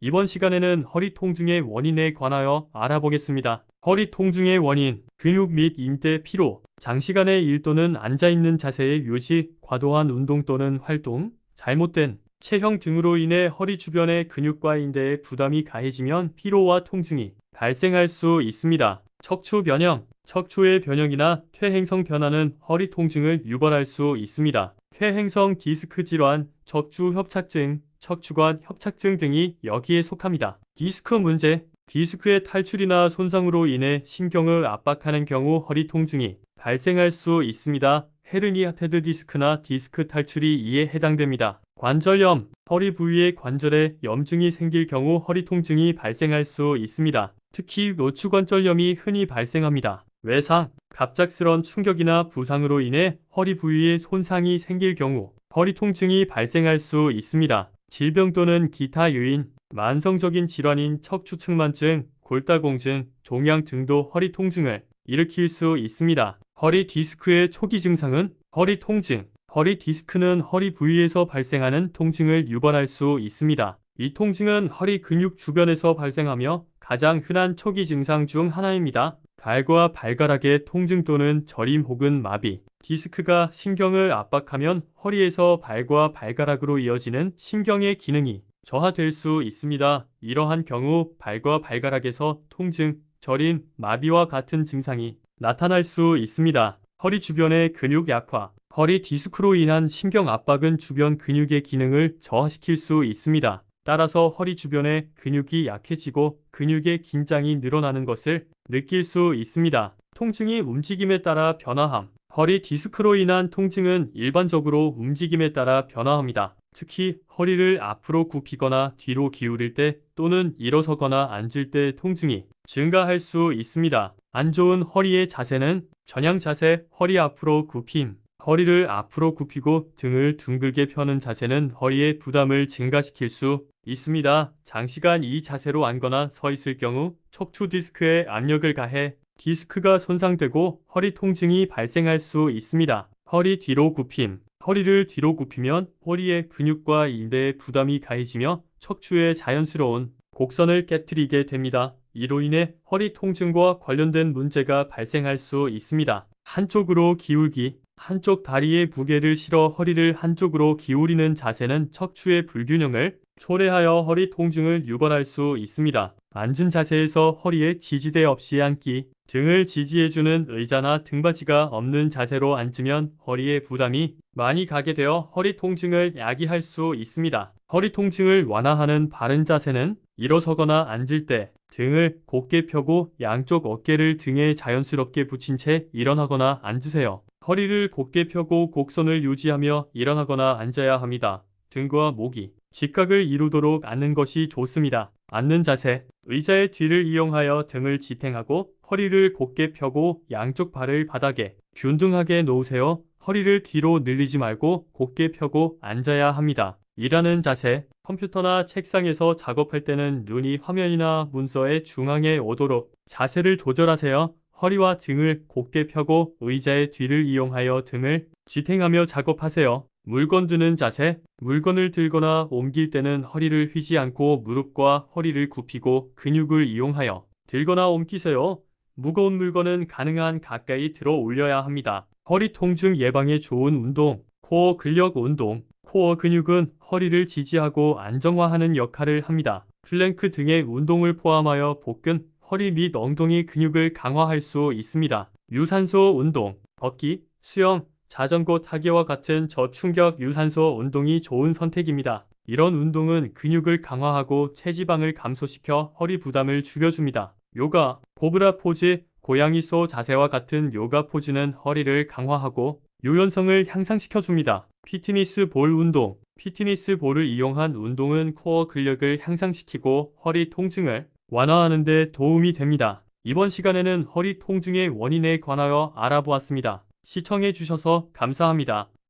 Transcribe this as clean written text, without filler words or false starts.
이번 시간에는 허리 통증의 원인에 관하여 알아보겠습니다. 허리 통증의 원인, 근육 및 인대 피로, 장시간의 일 또는 앉아있는 자세의 유지, 과도한 운동 또는 활동, 잘못된 체형 등으로 인해 허리 주변의 근육과 인대에 부담이 가해지면 피로와 통증이 발생할 수 있습니다. 척추 변형, 척추의 변형이나 퇴행성 변화는 허리 통증을 유발할 수 있습니다. 퇴행성 디스크 질환, 척추 협착증, 척추관 협착증 등이 여기에 속합니다. 디스크 문제, 디스크의 탈출이나 손상으로 인해 신경을 압박하는 경우 허리 통증이 발생할 수 있습니다. 헤르니아테드 디스크나 디스크 탈출이 이에 해당됩니다. 관절염, 허리 부위의 관절에 염증이 생길 경우 허리 통증이 발생할 수 있습니다. 특히 요추관절염이 흔히 발생합니다. 외상, 갑작스런 충격이나 부상으로 인해 허리 부위에 손상이 생길 경우 허리 통증이 발생할 수 있습니다. 질병 또는 기타 요인, 만성적인 질환인 척추측만증, 골다공증, 종양 등도 허리 통증을 일으킬 수 있습니다. 허리 디스크의 초기 증상은 허리 통증. 허리 디스크는 허리 부위에서 발생하는 통증을 유발할 수 있습니다. 이 통증은 허리 근육 주변에서 발생하며 가장 흔한 초기 증상 중 하나입니다. 발과 발가락의 통증 또는 저림 혹은 마비. 디스크가 신경을 압박하면 허리에서 발과 발가락으로 이어지는 신경의 기능이 저하될 수 있습니다. 이러한 경우 발과 발가락에서 통증, 저림, 마비와 같은 증상이 나타날 수 있습니다. 허리 주변의 근육 약화. 허리 디스크로 인한 신경 압박은 주변 근육의 기능을 저하시킬 수 있습니다. 따라서 허리 주변의 근육이 약해지고 근육의 긴장이 늘어나는 것을 느낄 수 있습니다. 통증이 움직임에 따라 변화함. 허리 디스크로 인한 통증은 일반적으로 움직임에 따라 변화합니다. 특히 허리를 앞으로 굽히거나 뒤로 기울일 때 또는 일어서거나 앉을 때 통증이 증가할 수 있습니다. 안 좋은 허리의 자세는 전양 자세, 허리 앞으로 굽힘. 허리를 앞으로 굽히고 등을 둥글게 펴는 자세는 허리의 부담을 증가시킬 수 있습니다. 장시간 이 자세로 앉거나 서 있을 경우 척추 디스크에 압력을 가해 디스크가 손상되고 허리 통증이 발생할 수 있습니다. 허리 뒤로 굽힘. 허리를 뒤로 굽히면 허리의 근육과 인대에 부담이 가해지며 척추의 자연스러운 곡선을 깨트리게 됩니다. 이로 인해 허리 통증과 관련된 문제가 발생할 수 있습니다. 한쪽으로 기울기. 한쪽 다리에 무게를 실어 허리를 한쪽으로 기울이는 자세는 척추의 불균형을 초래하여 허리 통증을 유발할 수 있습니다. 앉은 자세에서 허리에 지지대 없이 앉기. 등을 지지해주는 의자나 등받이가 없는 자세로 앉으면 허리에 부담이 많이 가게 되어 허리 통증을 야기할 수 있습니다. 허리 통증을 완화하는 바른 자세는 일어서거나 앉을 때 등을 곧게 펴고 양쪽 어깨를 등에 자연스럽게 붙인 채 일어나거나 앉으세요. 허리를 곧게 펴고 곡선을 유지하며 일어나거나 앉아야 합니다. 등과 목이 직각을 이루도록 앉는 것이 좋습니다. 앉는 자세, 의자의 뒤를 이용하여 등을 지탱하고 허리를 곧게 펴고 양쪽 발을 바닥에 균등하게 놓으세요. 허리를 뒤로 늘리지 말고 곧게 펴고 앉아야 합니다. 일하는 자세, 컴퓨터나 책상에서 작업할 때는 눈이 화면이나 문서의 중앙에 오도록 자세를 조절하세요. 허리와 등을 곧게 펴고 의자의 뒤를 이용하여 등을 지탱하며 작업하세요. 물건 드는 자세, 물건을 들거나 옮길 때는 허리를 휘지 않고 무릎과 허리를 굽히고 근육을 이용하여 들거나 옮기세요. 무거운 물건은 가능한 가까이 들어 올려야 합니다. 허리 통증 예방에 좋은 운동, 코어 근력 운동. 코어 근육은 허리를 지지하고 안정화하는 역할을 합니다. 플랭크 등의 운동을 포함하여 복근, 허리 및 엉덩이 근육을 강화할 수 있습니다. 유산소 운동, 걷기, 수영, 자전거 타기와 같은 저충격 유산소 운동이 좋은 선택입니다. 이런 운동은 근육을 강화하고 체지방을 감소시켜 허리 부담을 줄여줍니다. 요가, 코브라 포즈, 고양이 소 자세와 같은 요가 포즈는 허리를 강화하고 유연성을 향상시켜줍니다. 피트니스 볼 운동, 피트니스 볼을 이용한 운동은 코어 근력을 향상시키고 허리 통증을 완화하는 데 도움이 됩니다. 이번 시간에는 허리 통증의 원인에 관하여 알아보았습니다. 시청해 주셔서 감사합니다.